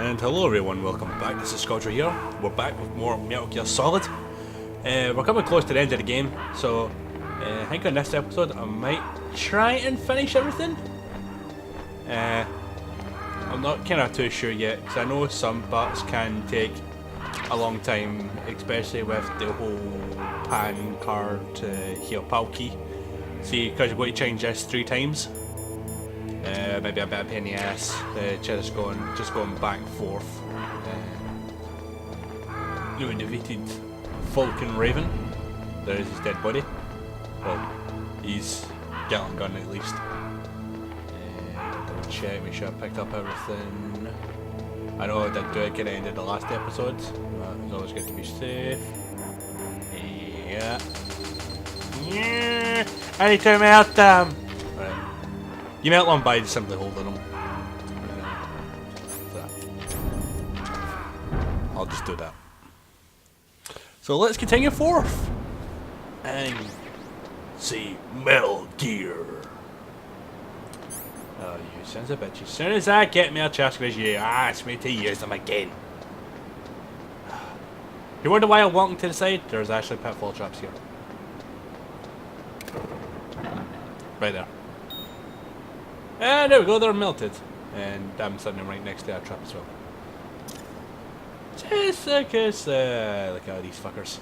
And hello everyone, welcome back. This is Scoundrel here. We're back with more Metal Gear Solid. We're coming close to the end of the game, so I think on this episode I might try and finish everything. I'm not kind of too sure yet, because I know some parts can take a long time, especially with the whole pan card to heal Palki. See, because you've got to change this 3 times. Maybe a bit of pain in the ass, just going back and forth. We defeated Falcon Raven. There is his dead body. Well, he's Gatling gun at least. Double check, make sure I picked up everything. I know I did do it at the end of the last episode, but it's always good to be safe. Yeah. Yeah. Anytime out them. Right. You melt one by simply holding them. I'll just do that. So let's continue forth and see Metal Gear. Oh, you sons of a bitch. As soon as I get me a chance, you ask me to use them again. You wonder why I'm walking to the side? There's actually pitfall traps here. Right there. And there we go, they're melted. And I'm sitting right next to that trap as well. Just because, look at these fuckers.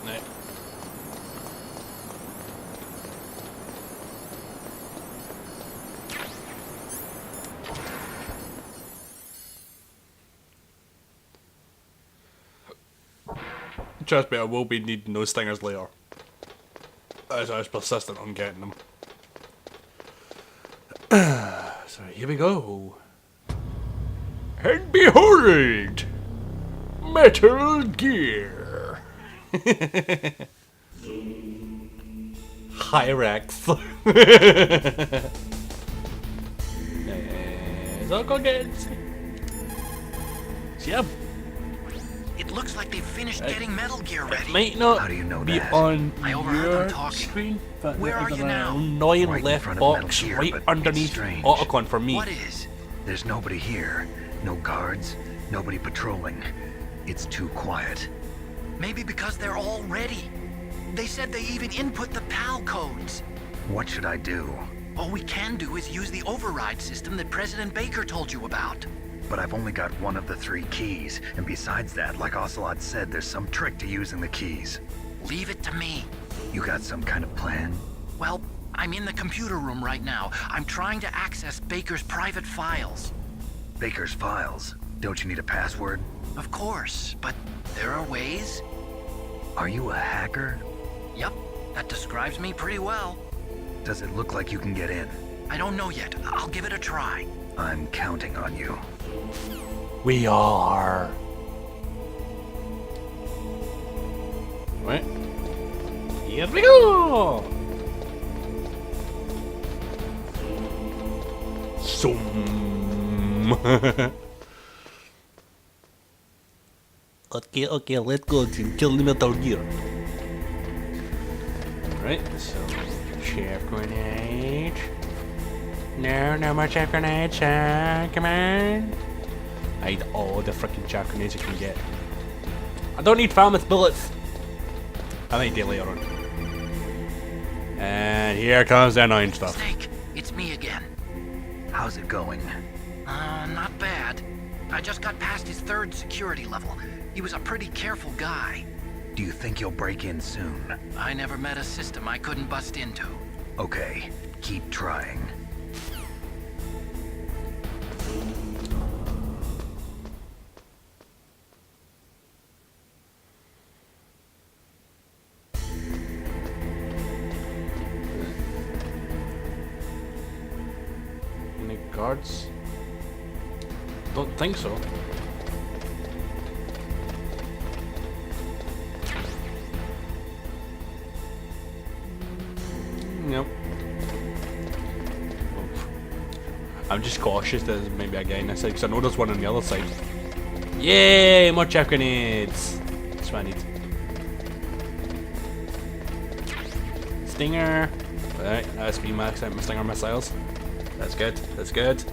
No. Trust me, I will be needing those stingers later. As I was persistent on getting them. So here we go. And behold! Metal Gear! Hyrax. So go get it. Yep. It looks like they finished getting Metal Gear ready. It might not How do you know be that? on I overheard your them talking. screen, but Where there's are you an now? annoying Right in left front of box Metal Gear, right but it's underneath strange. Otacon for me. What is? There's nobody here. No guards. Nobody patrolling. It's too quiet. Maybe because they're all ready. They said they even input the PAL codes. What should I do? All we can do is use the override system that President Baker told you about. But I've only got one of the 3 keys. And besides that, like Ocelot said, there's some trick to using the keys. Leave it to me. You got some kind of plan? Well, I'm in the computer room right now. I'm trying to access Baker's private files. Baker's files? Don't you need a password? Of course, but there are ways. Are you a hacker? Yep, that describes me pretty well. Does it look like you can get in? I don't know yet. I'll give it a try. I'm counting on you. We are. Right. Here we go. Zoom. Okay, let's go to kill the Metal Gear. Right, so chef grenade. No more chef grenades, come on. I need all the freaking chef grenades you can get. I don't need Falmouth bullets. I might do later on. And here comes the annoying stuff. Snake, it's me again. How's it going? Not bad. I just got past his 3rd security level. He was a pretty careful guy. Do you think you'll break in soon? I never met a system I couldn't bust into. Okay, keep trying. Any guards? Don't think so. Nope. I'm just cautious that there's maybe a guy on this side, because I know there's one on the other side. Yay! More chaff grenades! That's what I need. Stinger! Alright, that's me max out my stinger missiles. That's good, that's good.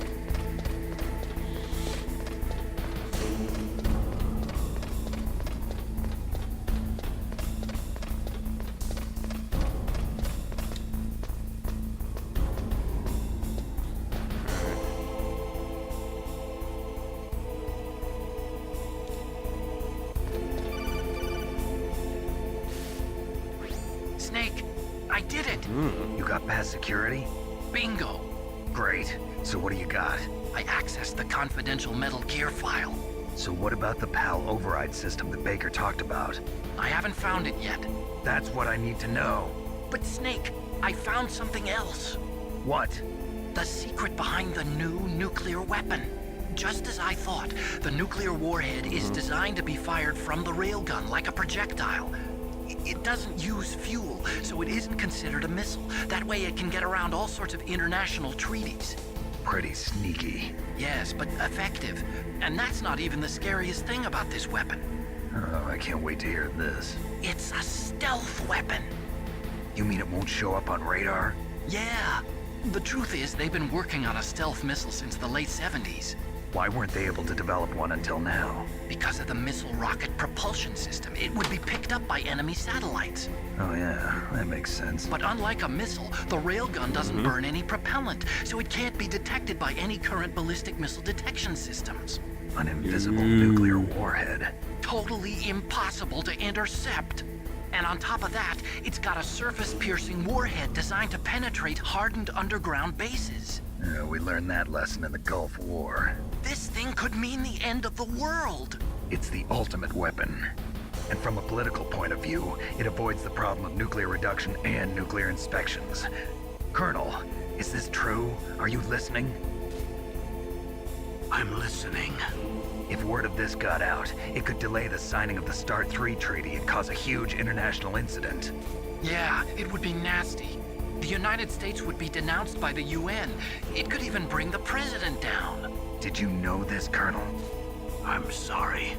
Snake, I did it! You got past security? Bingo! Great. So what do you got? I accessed the confidential Metal Gear file. So what about the PAL override system that Baker talked about? I haven't found it yet. That's what I need to know. But Snake, I found something else. What? The secret behind the new nuclear weapon. Just as I thought, the nuclear warhead is designed to be fired from the railgun like a projectile. It doesn't use fuel, so it isn't considered a missile. That way it can get around all sorts of international treaties. Pretty sneaky. Yes, but effective. And that's not even the scariest thing about this weapon. Oh, I can't wait to hear this. It's a stealth weapon. You mean it won't show up on radar? Yeah. The truth is, they've been working on a stealth missile since the late 70s. Why weren't they able to develop one until now? Because of the missile rocket propulsion system, it would be picked up by enemy satellites. Oh yeah, that makes sense. But unlike a missile, the railgun doesn't burn any propellant, so it can't be detected by any current ballistic missile detection systems. An invisible nuclear warhead. Totally impossible to intercept. And on top of that, it's got a surface-piercing warhead designed to penetrate hardened underground bases. We learned that lesson in the Gulf War. This thing could mean the end of the world. It's the ultimate weapon. And from a political point of view, it avoids the problem of nuclear reduction and nuclear inspections. Colonel, is this true? Are you listening? I'm listening. If word of this got out, it could delay the signing of the START 3 treaty and cause a huge international incident. Yeah, it would be nasty. The United States would be denounced by the UN. It could even bring the president down. Did you know this, Colonel? I'm sorry.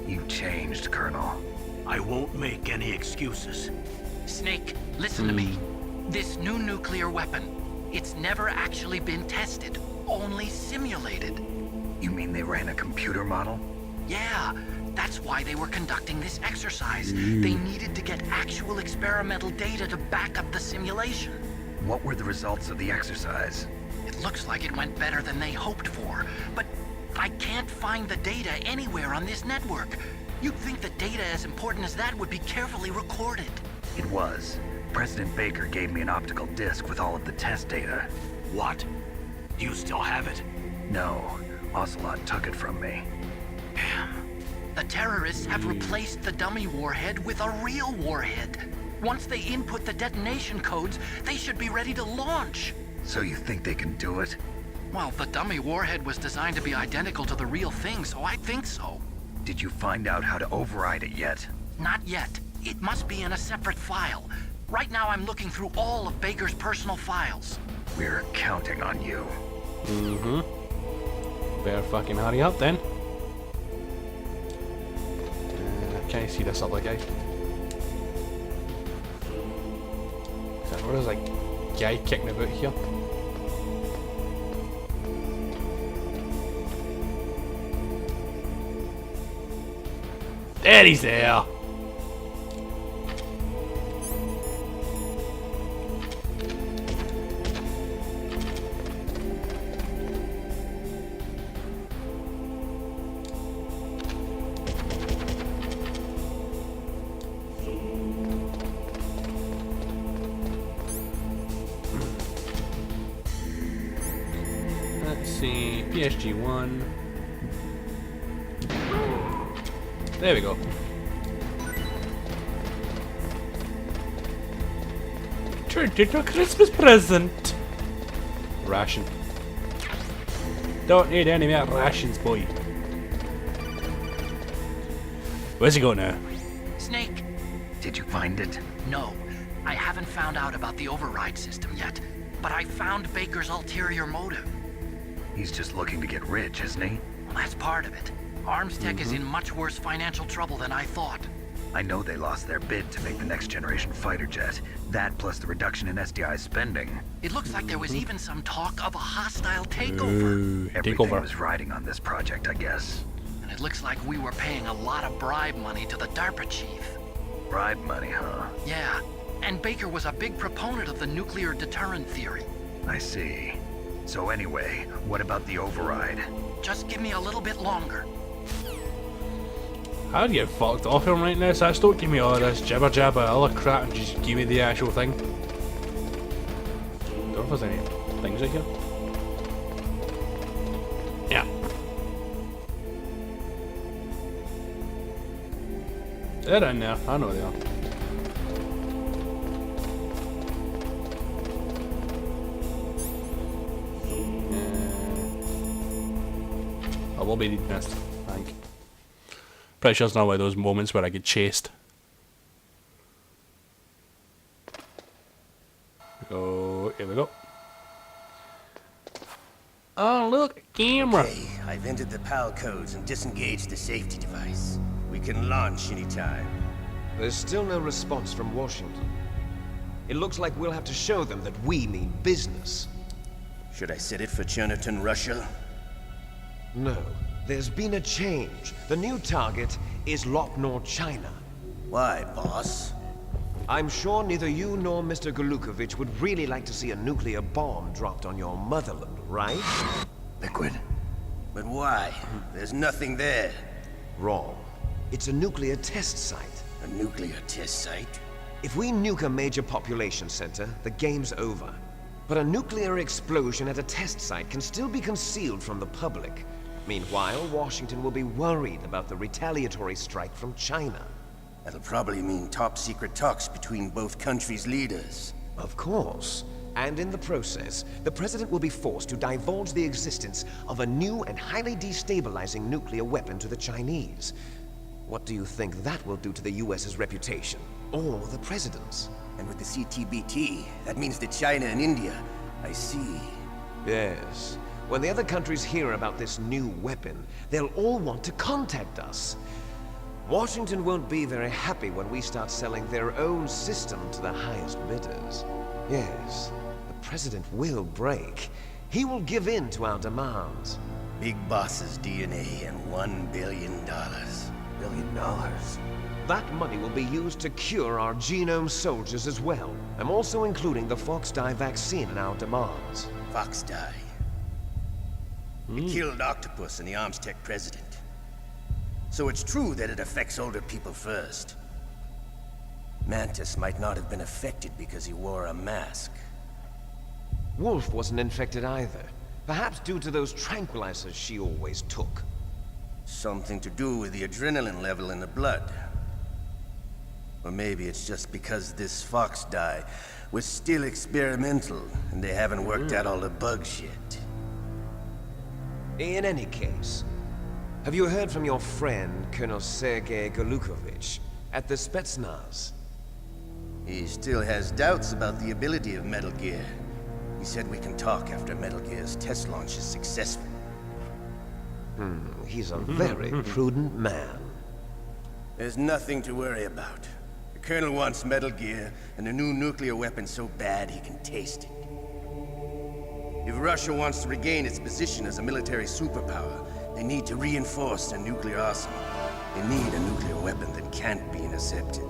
You changed, Colonel. I won't make any excuses. Snake, listen to me. This new nuclear weapon, it's never actually been tested, only simulated. You mean they ran a computer model? Yeah, that's why they were conducting this exercise. They needed to get actual experimental data to back up the simulation. What were the results of the exercise? It looks like it went better than they hoped for, but I can't find the data anywhere on this network. You'd think that data as important as that would be carefully recorded. It was. President Baker gave me an optical disc with all of the test data. What? Do you still have it? No, Ocelot took it from me. Damn. The terrorists have replaced the dummy warhead with a real warhead. Once they input the detonation codes, they should be ready to launch. So you think they can do it? Well, the dummy warhead was designed to be identical to the real thing, so I think so. Did you find out how to override it yet? Not yet. It must be in a separate file. Right now I'm looking through all of Baker's personal files. We're counting on you. Better fucking hurry up then. Can I see this other guy? So I know there's a guy kicking about here. There he's there! Let's see, PSG1. There we go. Turned into a Christmas present. Ration. Don't need any more rations, boy. Where's he going now? Snake? Did you find it? No. I haven't found out about the override system yet. But I found Baker's ulterior motive. He's just looking to get rich, isn't he? Well, that's part of it. Arms Tech is in much worse financial trouble than I thought. I know they lost their bid to make the next generation fighter jet. That plus the reduction in SDI spending. It looks like there was even some talk of a hostile takeover. Ooh, Everything takeover. was riding on this project, I guess. And it looks like we were paying a lot of bribe money to the DARPA chief. Bribe money, huh? Yeah, and Baker was a big proponent of the nuclear deterrent theory. I see. So anyway, what about the override? Just give me a little bit longer. I'd get fucked off him right now, so don't give me all this jibber jabber other crap and just give me the actual thing. Don't know if there's any things right here. Yeah. They're in there, I know they are. I will be needing this, I think. Pretty sure it's not one of those moments where I get chased. Oh, here we go. Oh, look, a camera. Okay, I've entered the PAL codes and disengaged the safety device. We can launch anytime. There's still no response from Washington. It looks like we'll have to show them that we mean business. Should I set it for Chernobyl, Russia? No, there's been a change. The new target is Lopnor, China. Why, boss? I'm sure neither you nor Mr. Golukovich would really like to see a nuclear bomb dropped on your motherland, right? Liquid. But why? There's nothing there. Wrong. It's a nuclear test site. A nuclear test site? If we nuke a major population center, the game's over. But a nuclear explosion at a test site can still be concealed from the public. Meanwhile, Washington will be worried about the retaliatory strike from China. That'll probably mean top-secret talks between both countries' leaders. Of course. And in the process, the president will be forced to divulge the existence of a new and highly destabilizing nuclear weapon to the Chinese. What do you think that will do to the US's reputation? Or the president's? And with the CTBT, that means that China and India. I see. Yes. When the other countries hear about this new weapon, they'll all want to contact us. Washington won't be very happy when we start selling their own system to the highest bidders. Yes, the president will break. He will give in to our demands. Big boss's DNA and $1 billion. $1 billion. That money will be used to cure our genome soldiers as well. I'm also including the Fox-Die vaccine in our demands. Fox-Die. It killed Octopus and the Arms Tech president. So it's true that it affects older people first. Mantis might not have been affected because he wore a mask. Wolf wasn't infected either. Perhaps due to those tranquilizers she always took. Something to do with the adrenaline level in the blood. Or maybe it's just because this Fox-Die was still experimental and they haven't worked out all the bugs yet. In any case, have you heard from your friend, Colonel Sergei Golukovich, at the Spetsnaz? He still has doubts about the ability of Metal Gear. He said we can talk after Metal Gear's test launch is successful. He's a very prudent man. There's nothing to worry about. The Colonel wants Metal Gear and a new nuclear weapon so bad he can taste it. If Russia wants to regain its position as a military superpower, they need to reinforce their nuclear arsenal. They need a nuclear weapon that can't be intercepted.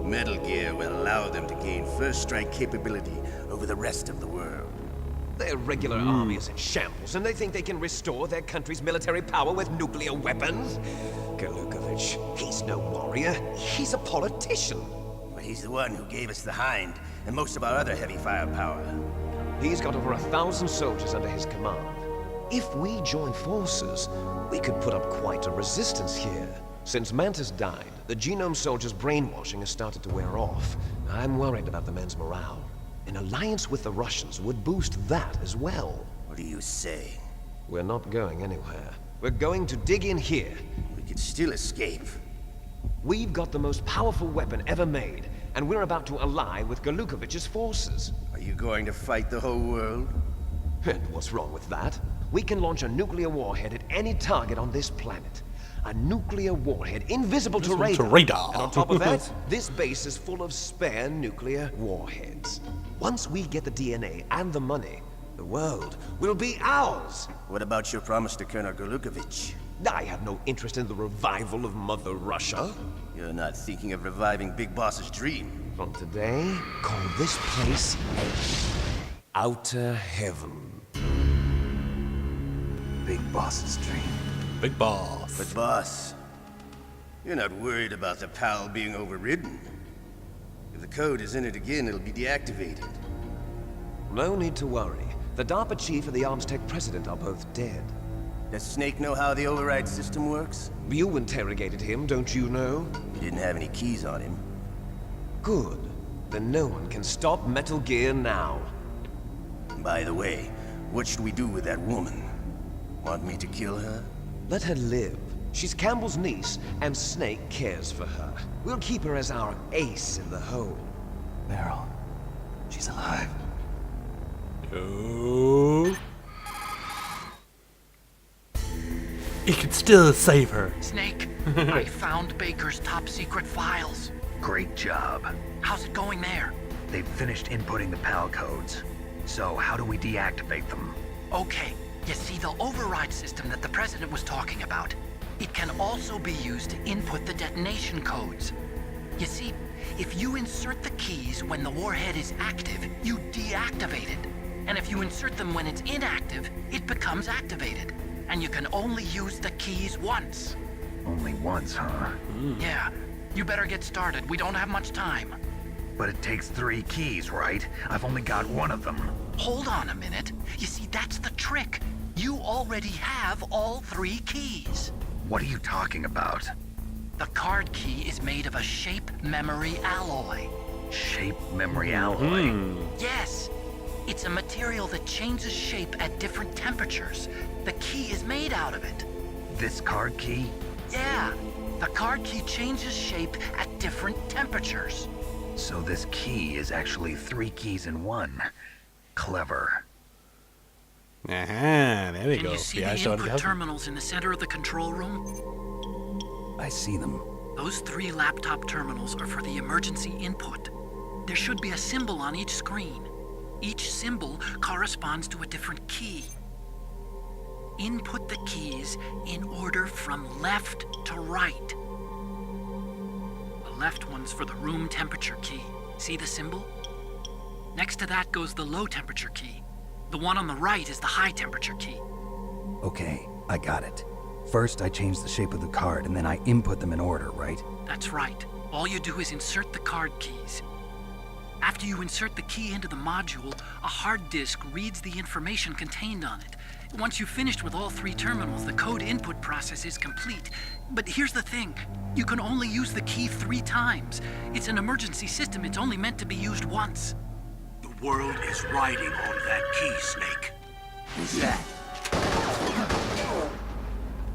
Metal Gear will allow them to gain first strike capability over the rest of the world. Their regular army is in shambles, and they think they can restore their country's military power with nuclear weapons? Golukovich, he's no warrior. He's a politician. But he's the one who gave us the Hind and most of our other heavy firepower. He's got over 1,000 soldiers under his command. If we join forces, we could put up quite a resistance here. Since Mantis died, the genome soldiers' brainwashing has started to wear off. I'm worried about the men's morale. An alliance with the Russians would boost that as well. What do you say? We're not going anywhere. We're going to dig in here. We could still escape. We've got the most powerful weapon ever made, and we're about to ally with Golukovich's forces. Are you going to fight the whole world? And what's wrong with that? we can launch a nuclear warhead at any target on this planet. A nuclear warhead invisible to radar. And on top of that, this base is full of spare nuclear warheads. Once we get the DNA and the money, the world will be ours. What about your promise to Colonel Gorlukovich? I have no interest in the revival of Mother Russia. You're not thinking of reviving Big Boss's dream. From today, call this place Outer Heaven. Big Boss's dream. Big boss. But boss, you're not worried about the PAL being overridden. If the code is in it again, it'll be deactivated. No need to worry. The DARPA chief and the Arms Tech president are both dead. Does Snake know how the override system works? You interrogated him, don't you know? He didn't have any keys on him. Good. Then no one can stop Metal Gear now. By the way, what should we do with that woman? Want me to kill her? Let her live. She's Campbell's niece, and Snake cares for her. We'll keep her as our ace in the hole. Meryl, she's alive. Oh. He could still save her. Snake, I found Baker's top secret files. Great job. How's it going there? They've finished inputting the PAL codes. So how do we deactivate them? Okay, you see the override system that the president was talking about? It can also be used to input the detonation codes. You see, if you insert the keys when the warhead is active, you deactivate it. And if you insert them when it's inactive, it becomes activated. And you can only use the keys once. Only once, huh? Yeah, you better get started. We don't have much time. But it takes 3 keys, right? I've only got one of them. Hold on a minute. You see, that's the trick. You already have all 3 keys. What are you talking about? The card key is made of a shape memory alloy. Shape memory alloy? Yes, it's a material that changes shape at different temperatures. The key is made out of it. This card key? Yeah, the card key changes shape at different temperatures. So this key is actually 3 keys in one. Clever. There we Can go. you see Yeah, I the saw it. input terminals in the center of the control room? I see them. Those 3 laptop terminals are for the emergency input. There should be a symbol on each screen. Each symbol corresponds to a different key. Input the keys in order from left to right. The left one's for the room temperature key. See the symbol? Next to that goes the low temperature key. The one on the right is the high temperature key. Okay, I got it. First, I change the shape of the card, and then I input them in order, right? That's right. All you do is insert the card keys. After you insert the key into the module, a hard disk reads the information contained on it. Once you've finished with all 3 terminals, the code input process is complete. But here's the thing. You can only use the key 3 times. It's an emergency system. It's only meant to be used once. The world is riding on that key, Snake. Who's that?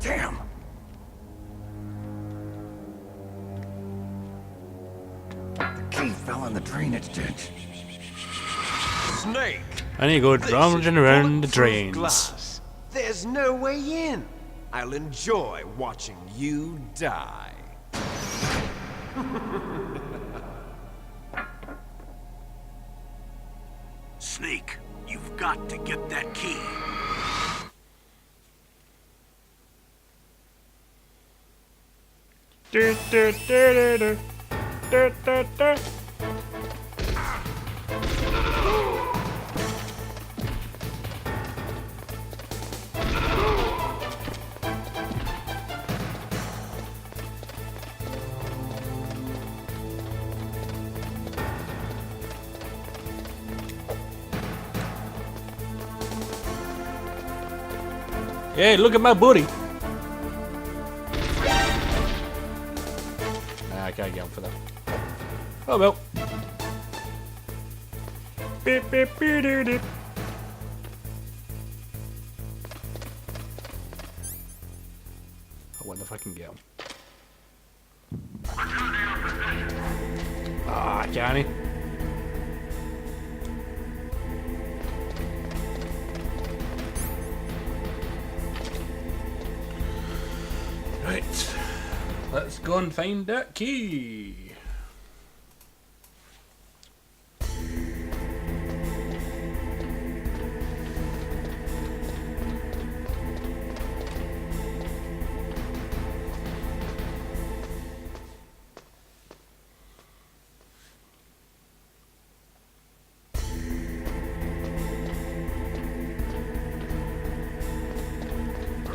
Damn! The key fell in the drainage ditch. Snake! I need to go This round is and around the bulletproof drains. glass. There's no way in. I'll enjoy watching you die. Snake, you've got to get that key. Hey, look at my booty. Nah, I can't get him for that. Oh well. Beep, beep, beep, doo, doo. I wonder if I can get him. Ah, Johnny. Right. Let's go and find that key.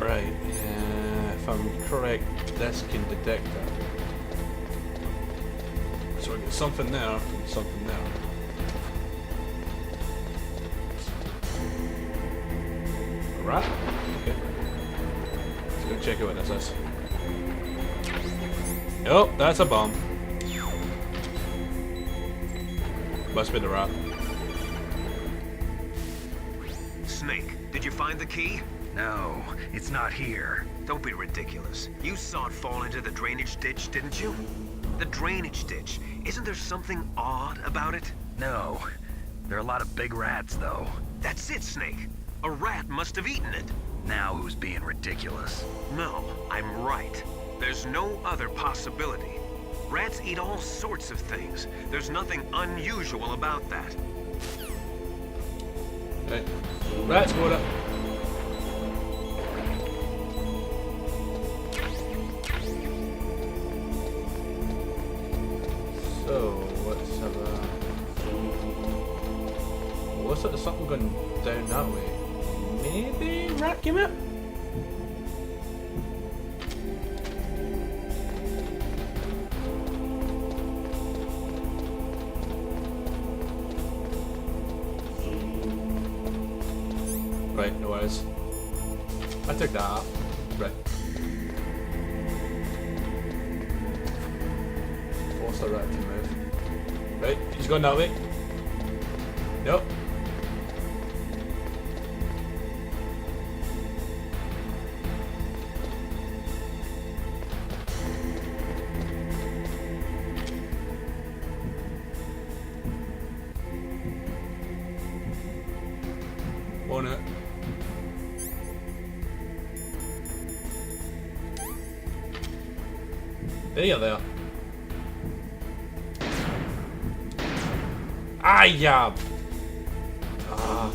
Right, if I'm correct, this can detect that. So I got something there and something there. A rat? Okay. Let's go check out what this is. Oh, that's a bomb. Must be the rat. Snake, did you find the key? No, it's not here. Don't be ridiculous. You saw it fall into the drainage ditch, didn't you? The drainage ditch. Isn't there something odd about it? No. There are a lot of big rats, though. That's it, Snake. A rat must have eaten it. Now who's being ridiculous? No, I'm right. There's no other possibility. Rats eat all sorts of things. There's nothing unusual about that. Right. Rats, water. So, let's have a... Looks like there's something going down that way. Maybe rat came out? Right, no worries. I took that out. Right. Force the rat to move. Right, he's going that way. Nope. On it. There you there. Ah, yeah. Ah.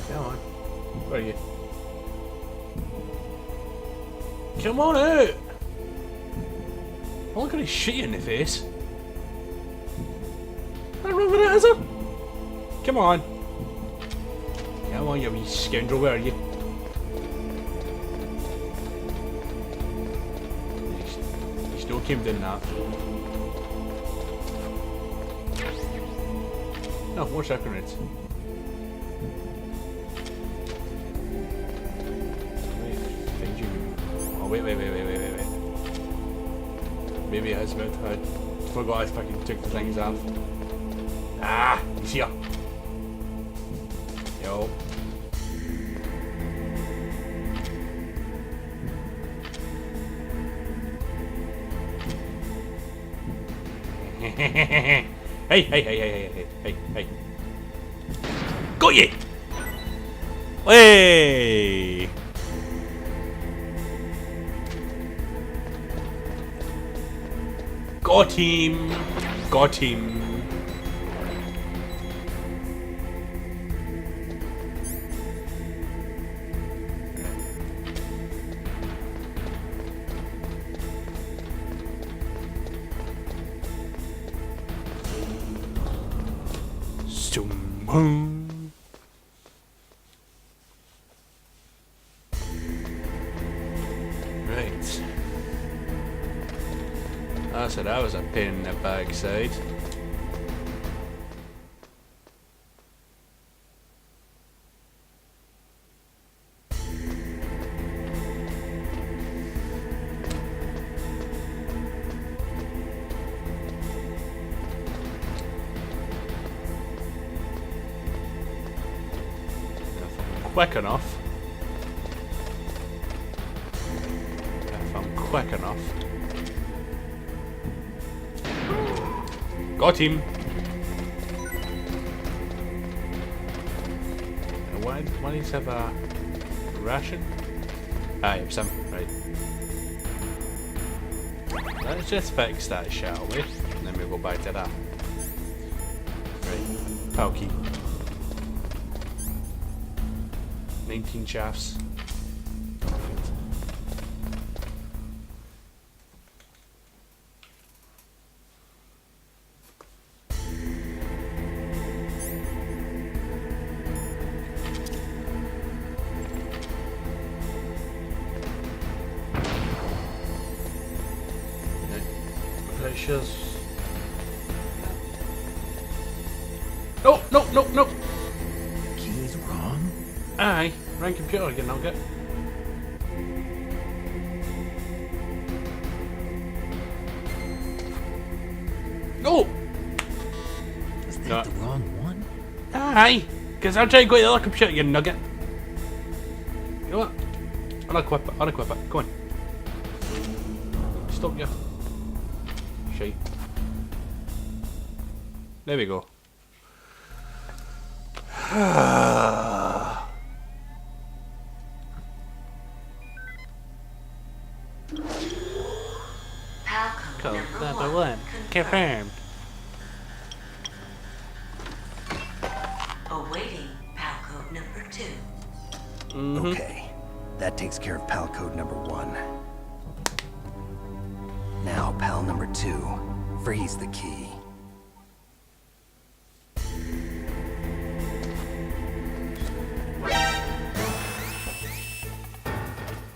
Come on. Where are you? Come on out! I'm not gonna shoot you in the face. I run with it, is it? Come on. Come on, you wee scoundrel, where are you? You still came down that. No, more shotgun grenades. Find you. Oh, wait. Maybe it has meant I forgot I fucking took the things off. Ah, he's here. Yo. Hey. Got you! Hey! Got him! Got him! Right. So that was a pain in the backside. Quick enough. If I'm quick enough. Got him. Why does he have a ration? Ah, it was him. Right. Let's just fix that, shall we? And then we'll go back to that. Right. Palkey. 19 shafts. Precious. No, no, no, no. Key's wrong? Aye, wrong computer again, I'll get. No! Is that No. the wrong one? Aye, because I'll try to go to the other computer, you nugget. You know what? Unequip it, unequip it. Go on. Stop you. Shite. There we go. Code Number one. Confirmed. Awaiting PAL code number 2. Okay, that takes care of pal code number 1. Now, pal number 2, freeze the key.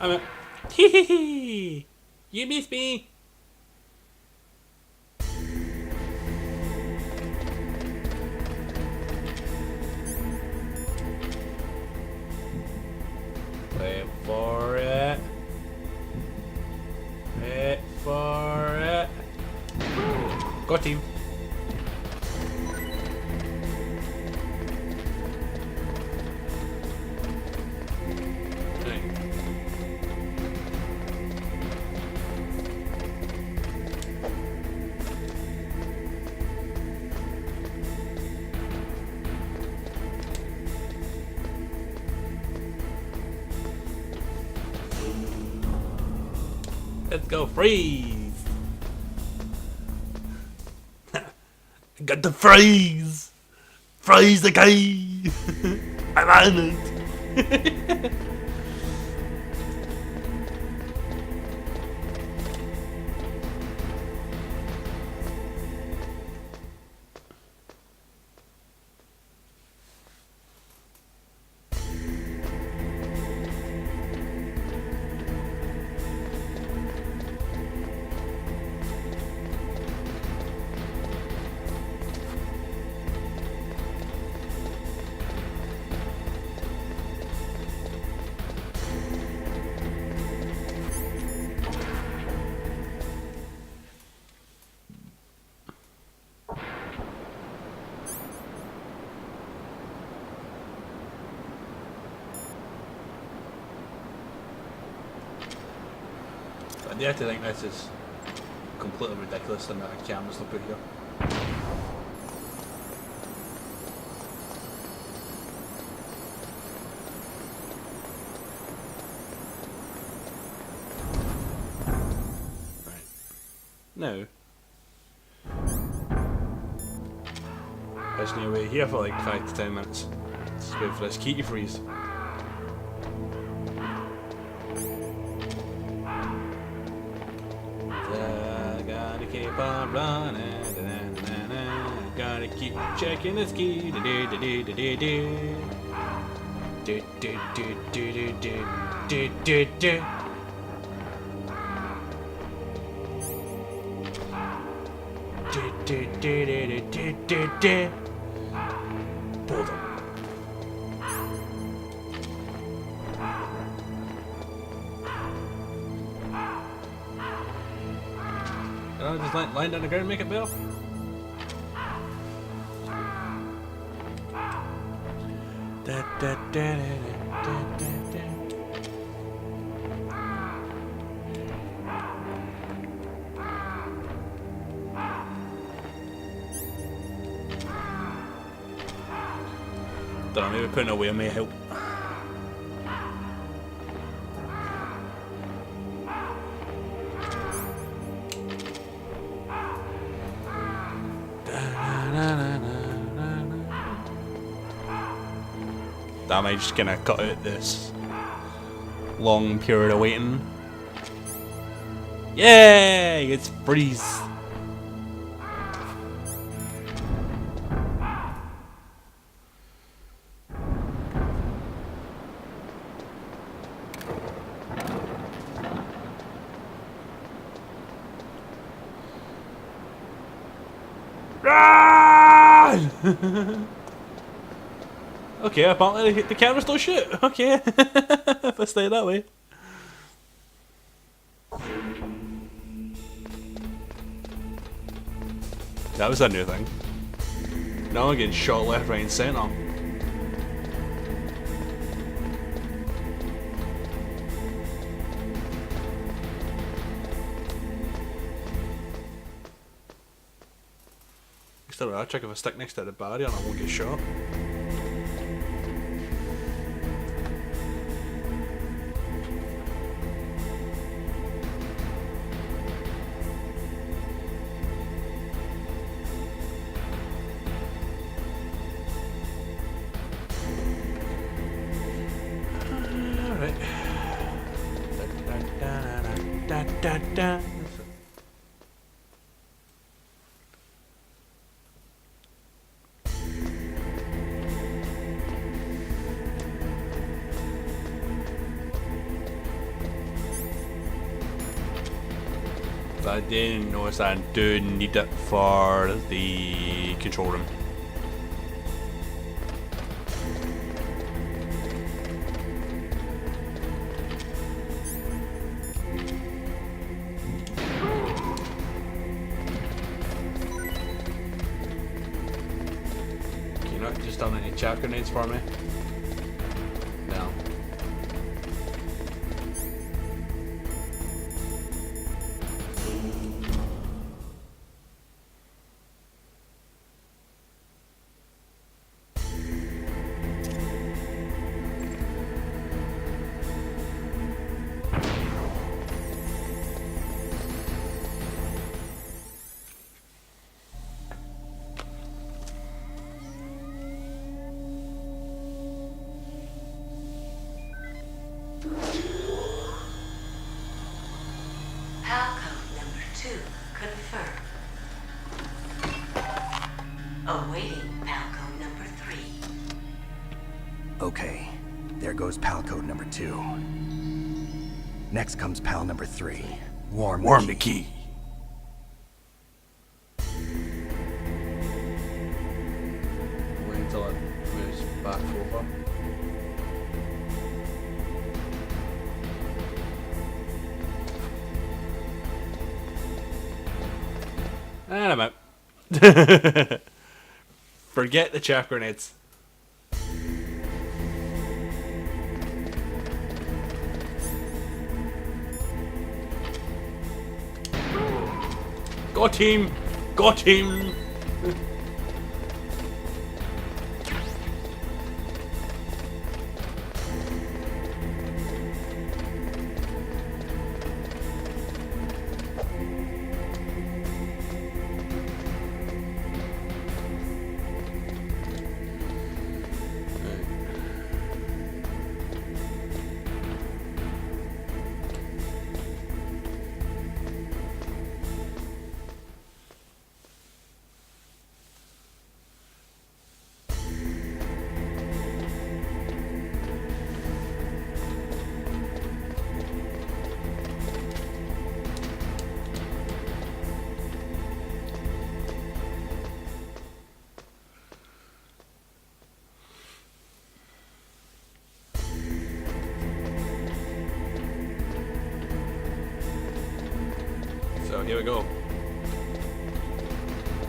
I'm a hee hee hee. You miss me. Wait for it. Wait for it. Got him. Right. Let's go freeze. Got the freeze. Freeze the key. I'm on it. I dare to think this is completely ridiculous the amount of cameras they'll put here. Right. Now, let's wait here for like 5 to 10 minutes. Let's wait for this key to freeze. Keep on running, gotta keep checking this key. Pulled him. Just line down the ground and make it better. Don't know, maybe putting away may help. Damn, I just gonna cut out this long period of waiting. Yay! It's freeze. Run! Okay, apparently the cameras don't shoot. Okay, if I stay that way. That was a new thing. Now I'm getting shot left, right, and centre. Still, I'll check if I stick next to the barrier and I won't get shot. Alright. Da, da, da. I didn't notice I do need it for the control room. Can you not just done any chaff grenades for me? No. PAL code number 2 confirmed. Awaiting PAL code number 3. Okay, there goes PAL code number 2. Next comes PAL number 3. Warm the key. Wait until it moves back over. And I'm out. Forget the chaff grenades. Got him! Got him! So here we go.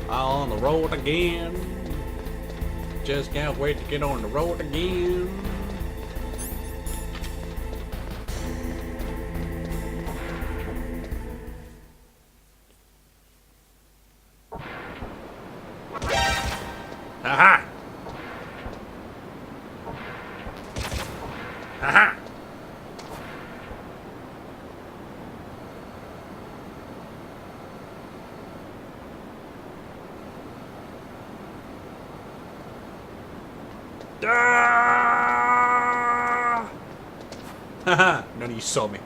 On the road again. Just can't wait to get on the road again. Aha! Ah! Haha, none of you saw me.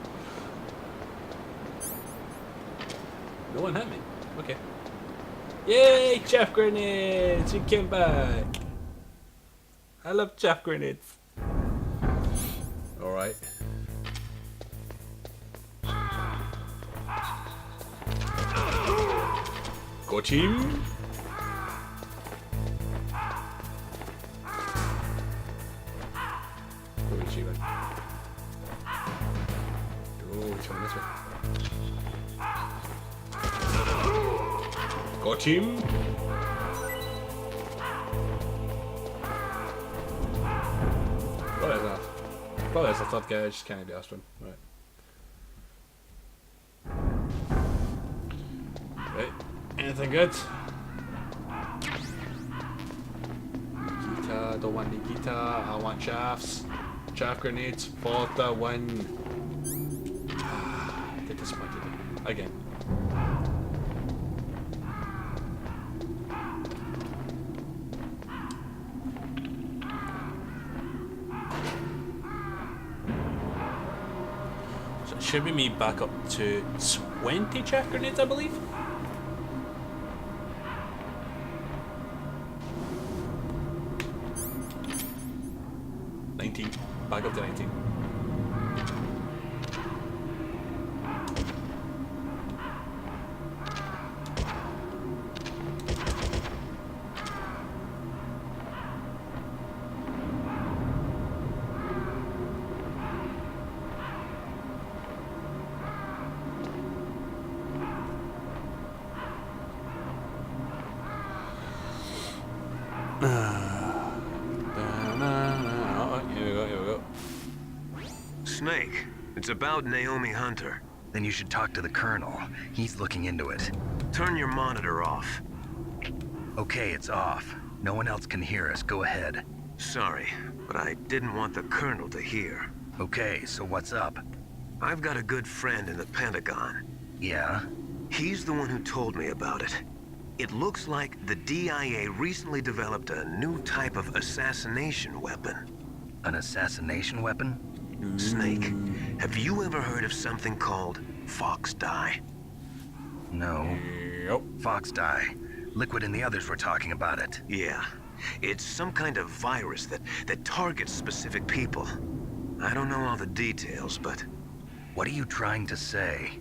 No one hit me. Okay. Yay, chaff grenades! We came back. I love chaff grenades. Alright. Go team! Where is she going? Oh, he's coming this way. Got him. What is that? Probably that's the third guy, I just can't be asked one. Right. Right. Anything good? Nikita, don't want Nikita, I want chaffs. Chaff grenades for the win. They disappointed me. Again. So it should be me back up to 20 chaff grenades, I believe. Back up to 19. Snake, it's about Naomi Hunter. Then you should talk to the Colonel. He's looking into it. Turn your monitor off. Okay, it's off. No one else can hear us. Go ahead. Sorry, but I didn't want the Colonel to hear. Okay, so what's up? I've got a good friend in the Pentagon. Yeah? He's the one who told me about it. It looks like the DIA recently developed a new type of assassination weapon. An assassination weapon? Snake, have you ever heard of something called Fox Dye? No. Yep. Fox dye. Liquid and the others were talking about it. Yeah. It's some kind of virus that targets specific people. I don't know all the details, but... What are you trying to say?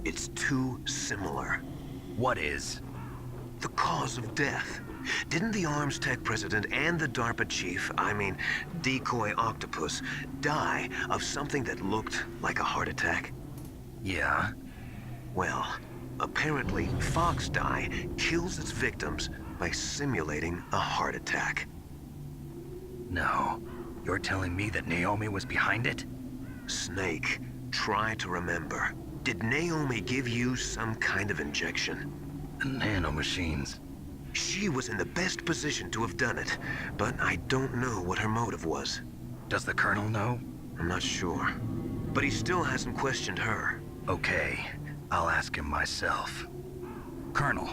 It's too similar. What is? The cause of death. Didn't the Arms Tech president and the DARPA chief, I mean, Decoy Octopus, die of something that looked like a heart attack? Yeah? Well, apparently Fox Dye kills its victims by simulating a heart attack. No. You're telling me that Naomi was behind it? Snake, try to remember. Did Naomi give you some kind of injection? The nanomachines. She was in the best position to have done it, but I don't know what her motive was. Does the Colonel know? I'm not sure. But he still hasn't questioned her. Okay, I'll ask him myself. Colonel,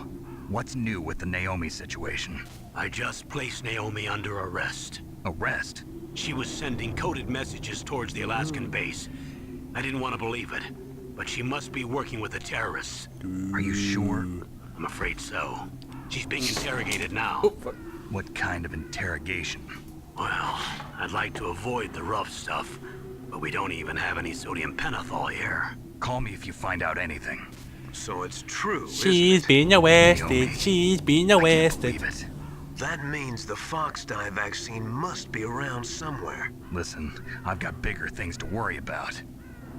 what's new with the Naomi situation? I just placed Naomi under arrest. Arrest? She was sending coded messages towards the Alaskan base. I didn't want to believe it, but she must be working with the terrorists. Are you sure? I'm afraid so. She's being interrogated now. What kind of interrogation? Well, I'd like to avoid the rough stuff, but we don't even have any sodium pentothal here. Call me if you find out anything. So it's true, She's isn't it? been arrested. Naomi. She's been I can't arrested. believe it. That means the Fox Dye vaccine must be around somewhere. Listen, I've got bigger things to worry about.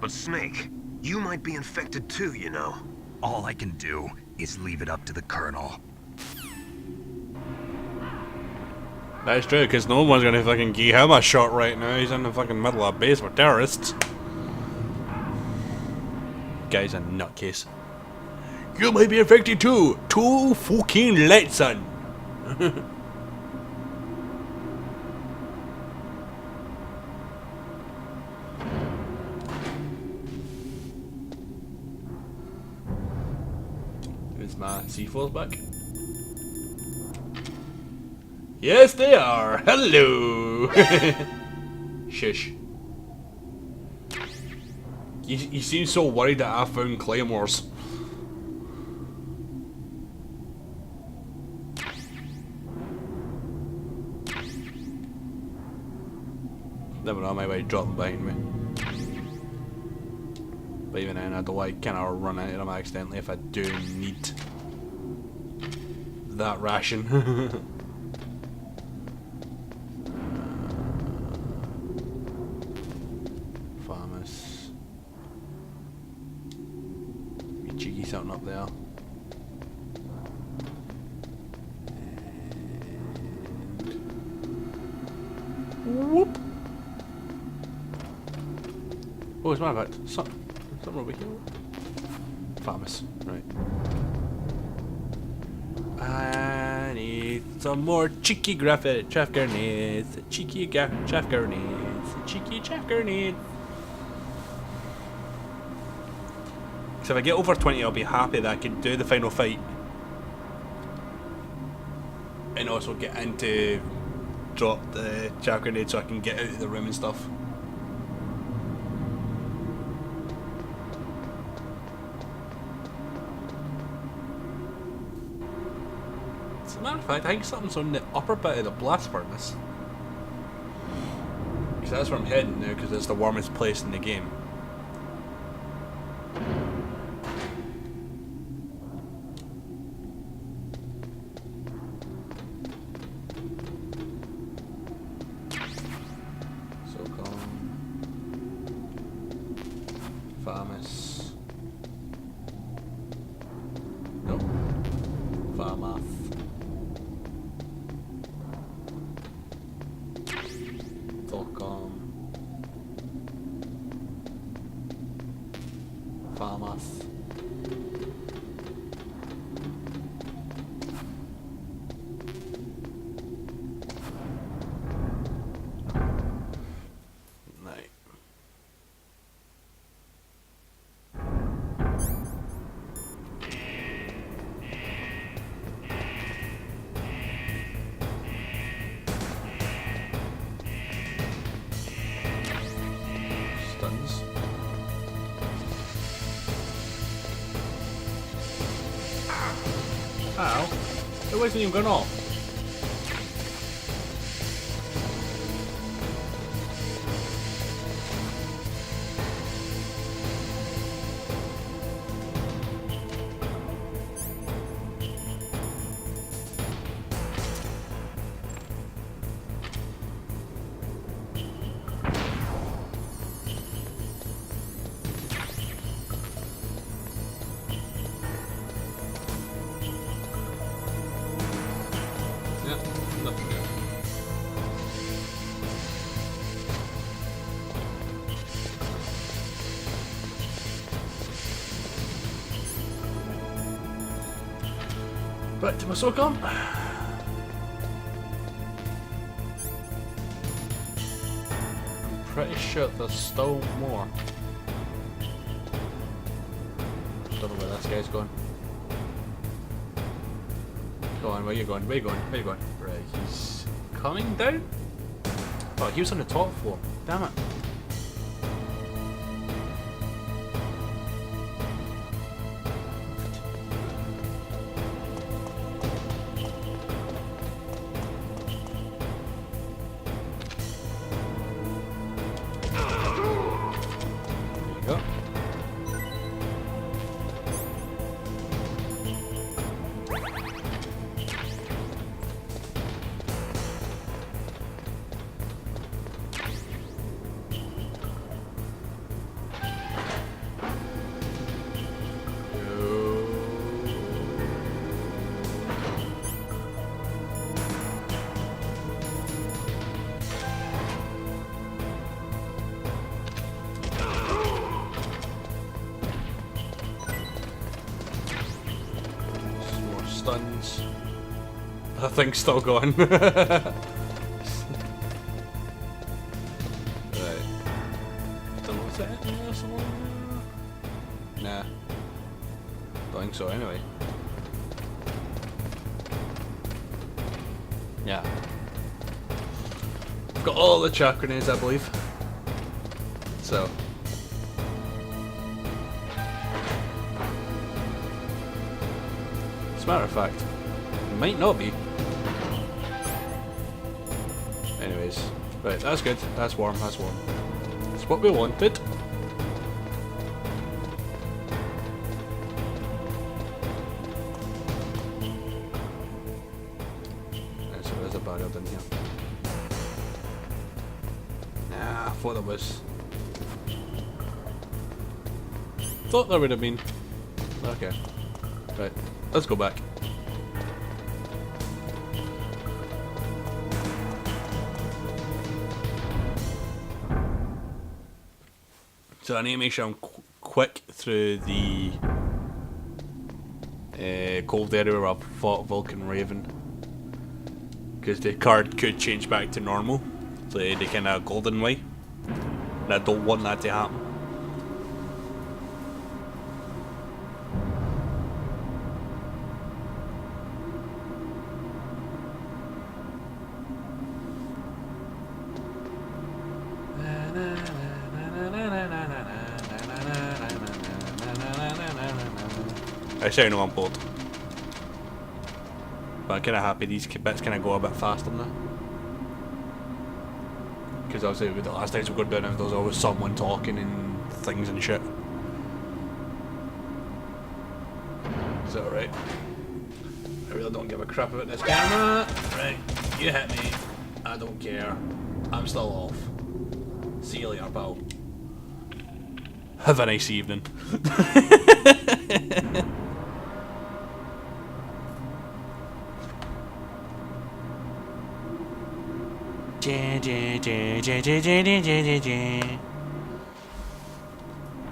But Snake, you might be infected too, you know. All I can do is leave it up to the Colonel. That's true, because no one's gonna fucking give him a shot right now. He's in the fucking middle of a base with terrorists. Guy's a nutcase. You might be infected too. Too fucking late, son. Is my C4's back? Yes, they are. Hello. Shush. You seem so worried that I found claymores. Never know, I might drop them behind me. But even then, I don't like kind of run into them accidentally if I do need that ration. Farmers. Be cheeky something up there. And whoop. Oh, it's my bad. Something over here. Farmers, right. I need some more cheeky chaff grenades. Cheeky chaff grenades. Cheeky chaff grenades. So if I get over 20, I'll be happy that I can do the final fight. And also get into drop the chaff grenade so I can get out of the room and stuff. As a matter of fact, I think something's on the upper bit of the blast furnace. Because that's where I'm heading now, because it's the warmest place in the game. So come. Farmers. Nope. Farmers. Farmers. Right. Stuns. Ow. It wasn't even going off. Nothing there. Back to my SOCOM. I'm pretty sure there's still more. Don't know where this guy's going. Go on, where you going? Where you going? Where you going? Right, he's coming down? Oh, he was on the top floor. Damn it. There you go. Stuns. That thing's still going. Right. Don't know what's that in there somewhere? Nah. Don't think so anyway. Yeah. got all the chakra grenades, I believe. So. As a matter of fact, it might not be. Anyways, right, that's good. That's warm, that's warm. That's what we wanted. So there's a barrel in here. Nah, I thought there was. Thought there would have been. Okay. Right, let's go back. So I need to make sure I'm quick through the cold area where I've fought Vulcan Raven. Because the card could change back to normal. So the kind of golden way. And I don't want that to happen. Actually, I know I'm bored. But I'm kind of happy these bits kind of go a bit faster now. Because obviously with the last times we go down, there was always someone talking and things and shit. Is that alright? I really don't give a crap about this camera. Right, you hit me. I don't care. I'm still off. See you later, pal. Have a nice evening.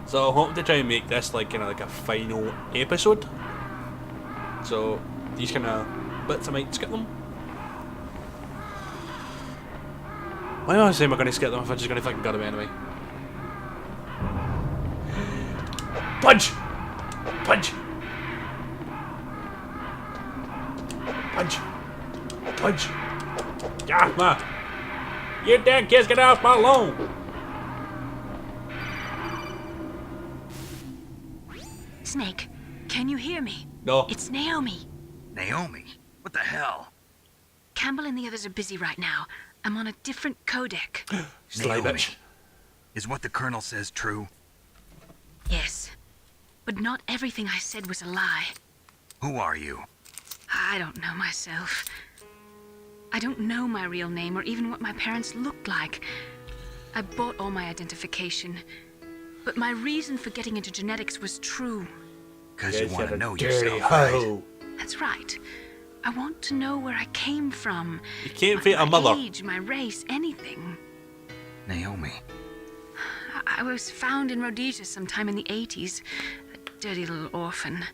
So I'm hoping to try and make this like kind of like a final episode. So these kind of bits I might skip them. Why am I saying we're going to skip them if I'm just going to fucking gut them anyway? Punch! Punch! Punch! Punch! Ah, man! You damn kids, get off my lawn! Snake, can you hear me? No. It's Naomi. Naomi? What the hell? Campbell and the others are busy right now. I'm on a different codec. Sly Naomi, bitch. is what the Colonel says true? Yes. But not everything I said was a lie. Who are you? I don't know myself. I don't know my real name or even what my parents looked like. I bought all my identification. But my reason for getting into genetics was true. Because you want to know dirty yourself, right? hoe. That's right. I want to know where I came from. You can't my fit a mother. age, my race, anything. Naomi. I was found in Rhodesia sometime in the 80s. A dirty little orphan.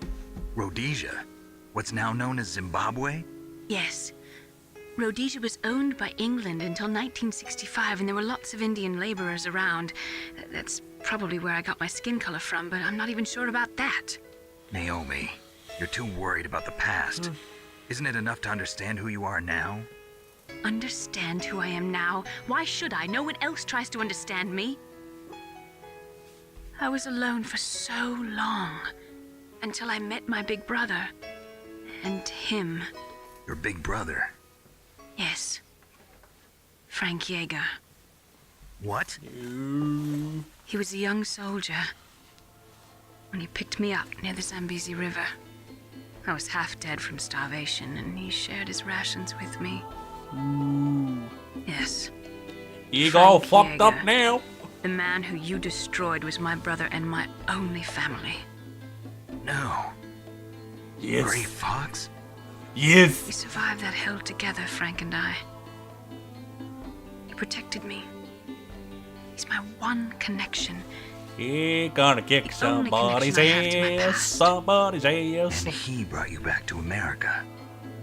Rhodesia? What's now known as Zimbabwe? Yes. Rhodesia was owned by England until 1965, and there were lots of Indian laborers around. That's probably where I got my skin color from, but I'm not even sure about that. Naomi, you're too worried about the past. Isn't it enough to understand who you are now? Understand who I am now? Why should I? No one else tries to understand me. I was alone for so long, until I met my big brother. And him. Your big brother? Yes. Frank Yeager. What? He was a young soldier when he picked me up near the Zambezi River. I was half dead from starvation, and he shared his rations with me. Yes. You all Frank fucked up Yeager. now. The man who you destroyed was my brother and my only family. No. Yes. Gray Fox? Yes. We survived that hell together, Frank and I. He protected me. He's my one connection. You're gonna kick The only somebody's connection I have to my ass. past. Somebody's ass. And he brought you back to America.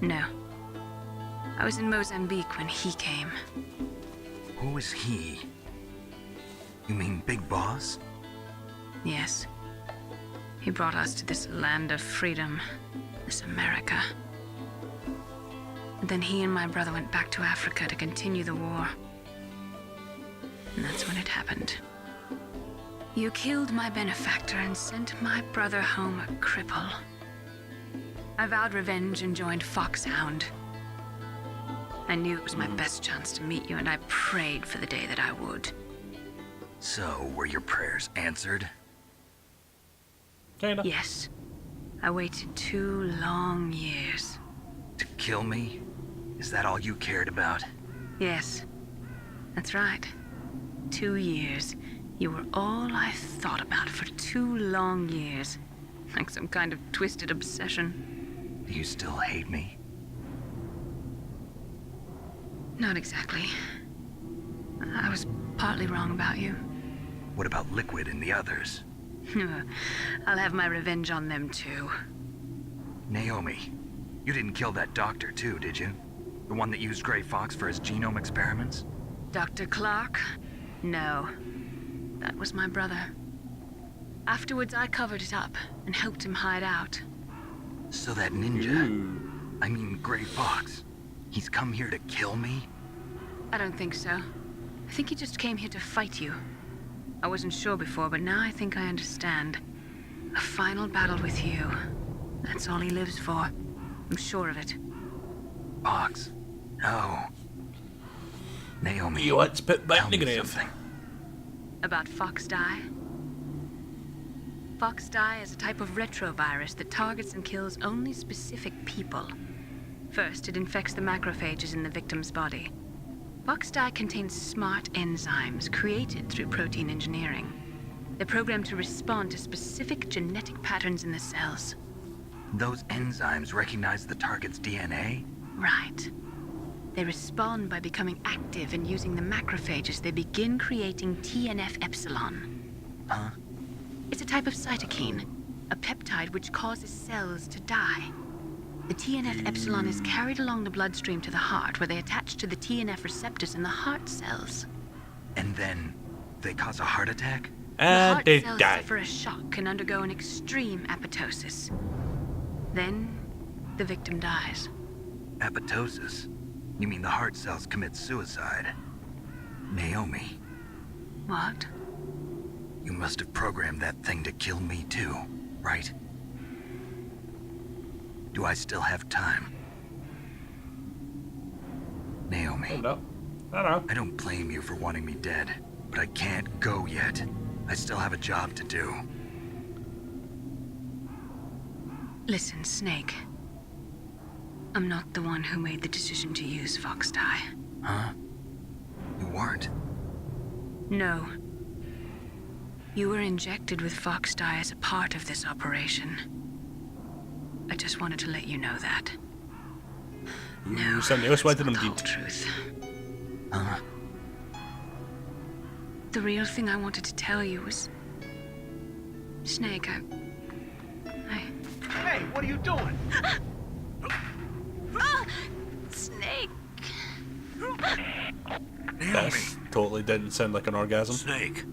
No. I was in Mozambique when he came. Who is he? You mean Big Boss? Yes. He brought us to this land of freedom, this America. And then he and my brother went back to Africa to continue the war. And that's when it happened. You killed my benefactor and sent my brother home a cripple. I vowed revenge and joined Foxhound. I knew it was my best chance to meet you, and I prayed for the day that I would. So, were your prayers answered? Kinda. Yes. I waited 2 long years. To kill me? Is that all you cared about? Yes. That's right. 2 years. You were all I thought about for 2 long years. Like some kind of twisted obsession. Do you still hate me? Not exactly. I was partly wrong about you. What about Liquid and the others? I'll have my revenge on them too. Naomi, you didn't kill that doctor too, did you? The one that used Grey Fox for his genome experiments? Dr. Clark? No. That was my brother. Afterwards, I covered it up and helped him hide out. So that ninja, I mean Grey Fox, he's come here to kill me? I don't think so. I think he just came here to fight you. I wasn't sure before, but now I think I understand. A final battle with you. That's all he lives for. I'm sure of it. Fox? No. Naomi, You want to put back tell in the me grave. something. About Fox Die? Fox Die is a type of retrovirus that targets and kills only specific people. First, it infects the macrophages in the victim's body. Fox Die contains smart enzymes created through protein engineering. They're programmed to respond to specific genetic patterns in the cells. Those enzymes recognize the target's DNA? Right. They respond by becoming active and using the macrophages. They begin creating TNF-epsilon. Huh? It's a type of cytokine, a peptide which causes cells to die. The TNF-epsilon is carried along the bloodstream to the heart, where they attach to the TNF receptors in the heart cells. And then they cause a heart attack? The And heart they cells die. suffer a shock and undergo an extreme apoptosis. Then, the victim dies. Apoptosis? You mean the heart cells commit suicide? Naomi, What? you must have programmed that thing to kill me too, right? Do I still have time? Naomi, Hold up. I don't know. I don't blame you for wanting me dead, but I can't go yet. I still have a job to do. Listen, Snake. I'm not the one who made the decision to use Fox Die. Huh? You weren't? No. You were injected with Fox Die as a part of this operation. I just wanted to let you know that. No, Somebody else wanted it's not them the whole dead. truth. Huh? The real thing I wanted to tell you was... Snake, I... Hey, what are you doing? Snake! Naomi! This totally didn't sound like an orgasm. Snake,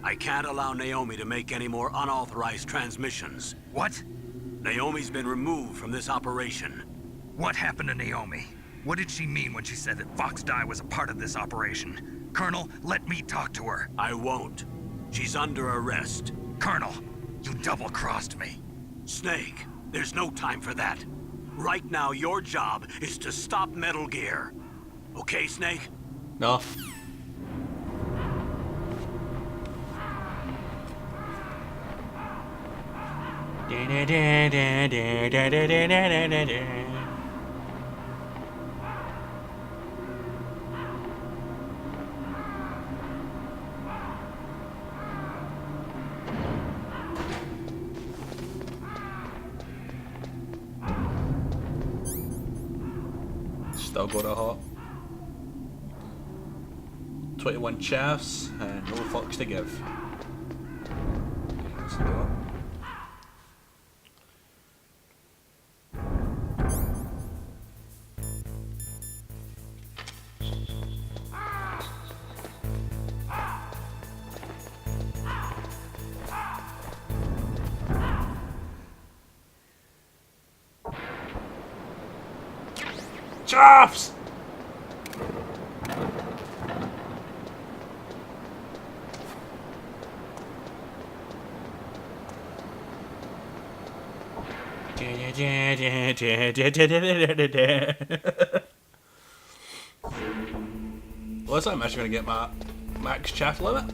I can't allow Naomi to make any more unauthorized transmissions. What? Naomi's been removed from this operation. What happened to Naomi? What did she mean when she said that Fox Die was a part of this operation? Colonel, let me talk to her. I won't. She's under arrest. Colonel, you double-crossed me. Snake, there's no time for that. Right now, your job is to stop Metal Gear. Okay, Snake? No. Still got a hot. 21 chaffs and no fucks to give. Let's do it. Chaffs! Looks like I'm actually going to get my max chaff limit.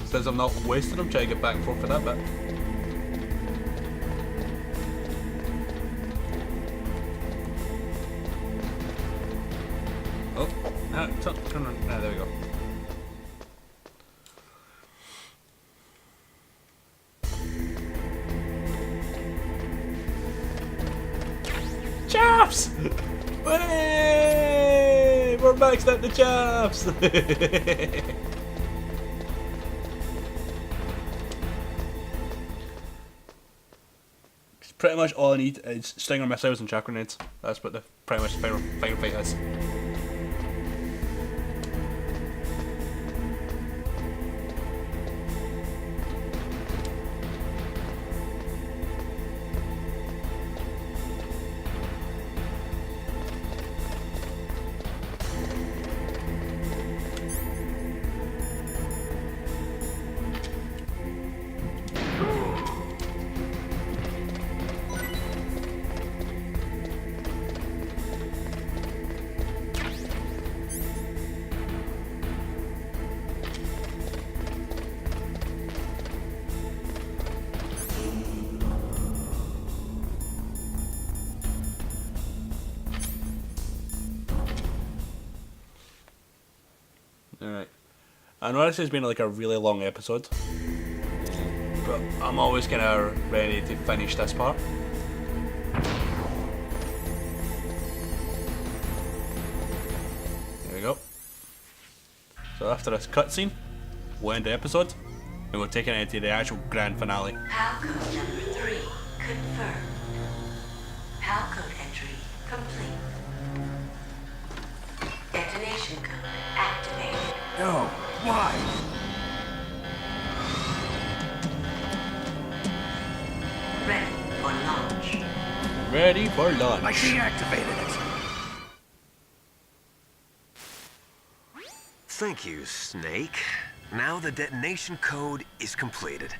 Since I'm not wasting them, trying to get back and forth for that bit. Oh, turn on. Ah, there we go. Chaps! Hey! We're maxed out the chaps! Pretty much all I need is stinger missiles and chaff grenades. That's what the pretty much final fight is. Alright. I know this has been like a really long episode, but I'm always kind of ready to finish this part. There we go. So after this cutscene, we'll end the episode, and we'll take it into the actual grand finale. PAL code number 3 confirmed. PAL code entry complete. Detonation code activated. No, why? Ready for launch. Ready for launch. I deactivated it. Thank you, Snake. Now the detonation code is completed.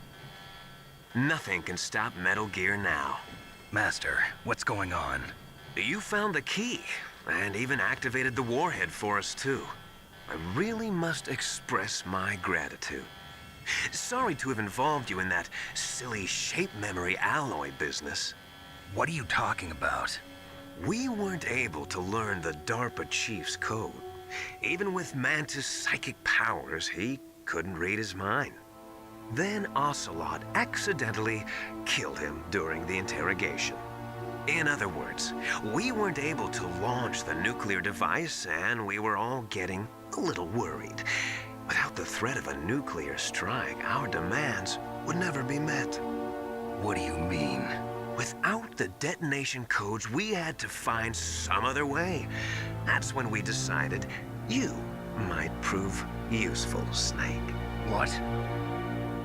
Nothing can stop Metal Gear now. Master, what's going on? You found the key, and even activated the warhead for us, too. I really must express my gratitude. Sorry to have involved you in that silly shape memory alloy business. What are you talking about? We weren't able to learn the DARPA chief's code. Even with Mantis' psychic powers, he couldn't read his mind. Then Ocelot accidentally killed him during the interrogation. In other words, we weren't able to launch the nuclear device, and we were all getting a little worried. Without the threat of a nuclear strike, our demands would never be met. What do you mean? Without the detonation codes, we had to find some other way. That's when we decided you might prove useful, Snake. What?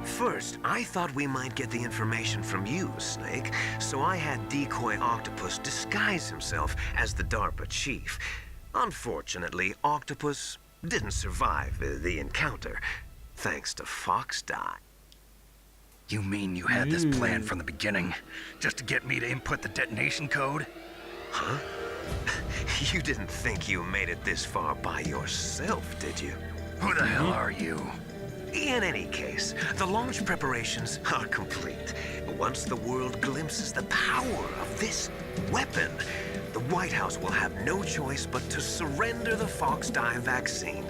First, I thought we might get the information from you, Snake, so I had Decoy Octopus disguise himself as the DARPA chief. Unfortunately, Octopus didn't survive the encounter, thanks to Fox Die. You mean you had this plan from the beginning, just to get me to input the detonation code? Huh? You didn't think you made it this far by yourself, did you? Who the hell are you? In any case, the launch preparations are complete. Once the world glimpses the power of this weapon, the White House will have no choice but to surrender the Fox Die vaccine.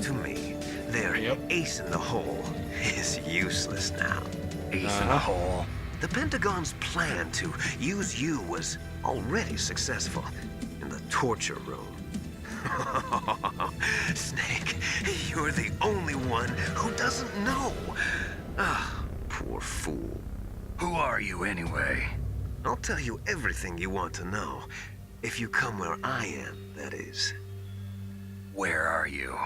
To me, their ace in the hole is useless now. Ace in the hole? The Pentagon's plan to use you was already successful in the torture room. Snake, you're the only one who doesn't know. Ah, poor fool. Who are you anyway? I'll tell you everything you want to know. If you come where I am, that is. Where are you?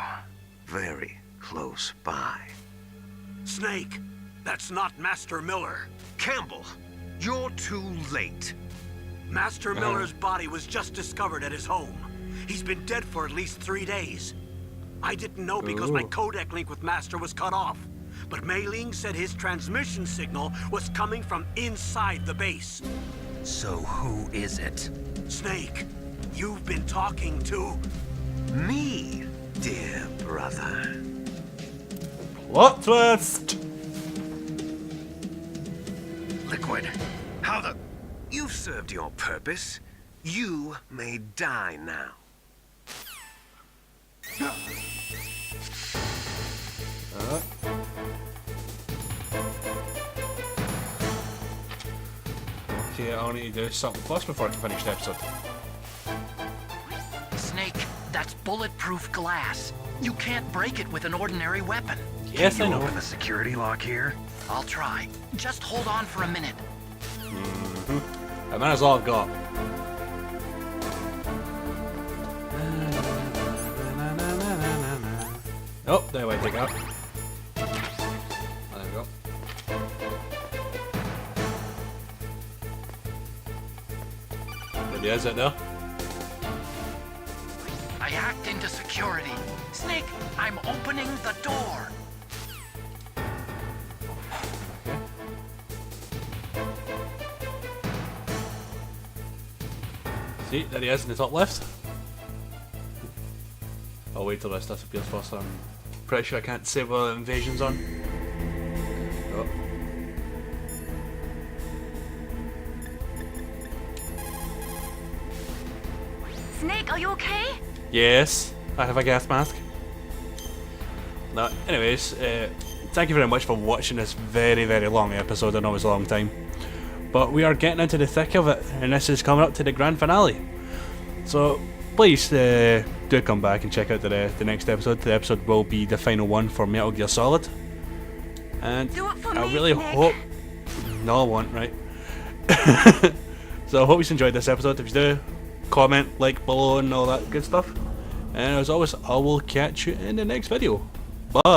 Very close by. Snake, that's not Master Miller. Campbell, you're too late. Master Miller's body was just discovered at his home. He's been dead for at least 3 days. I didn't know because my codec link with Master was cut off. But Mei Ling said his transmission signal was coming from inside the base. So who is it? Snake, you've been talking to... Me, dear brother. Plot twist! Liquid, how the... You've served your purpose. You may die now. Okay, I'll need to do something plus before I can finish the episode. Snake, that's bulletproof glass. You can't break it with an ordinary weapon. Yes, I You know. open the security lock here? I'll try. Just hold on for a minute. And that is all I've got. Oh, there we take that. There we go. Maybe is it there? I hacked into security. Snake, I'm opening the door. See, there he is in the top left. I'll wait till this disappears first. I'm pretty sure I can't save while the invasion's on. Oh. Snake, are you okay? Yes, I have a gas mask. No, anyways, thank you very much for watching this very, very long episode. I know it's a long time. But we are getting into the thick of it, and this is coming up to the grand finale. So please do come back and check out the next episode. The episode will be the final one for Metal Gear Solid. And Do it for I me, really Snake. hope... No, I won't, right? So I hope you enjoyed this episode. If you do, comment, like below and all that good stuff. And as always, I will catch you in the next video. Bye!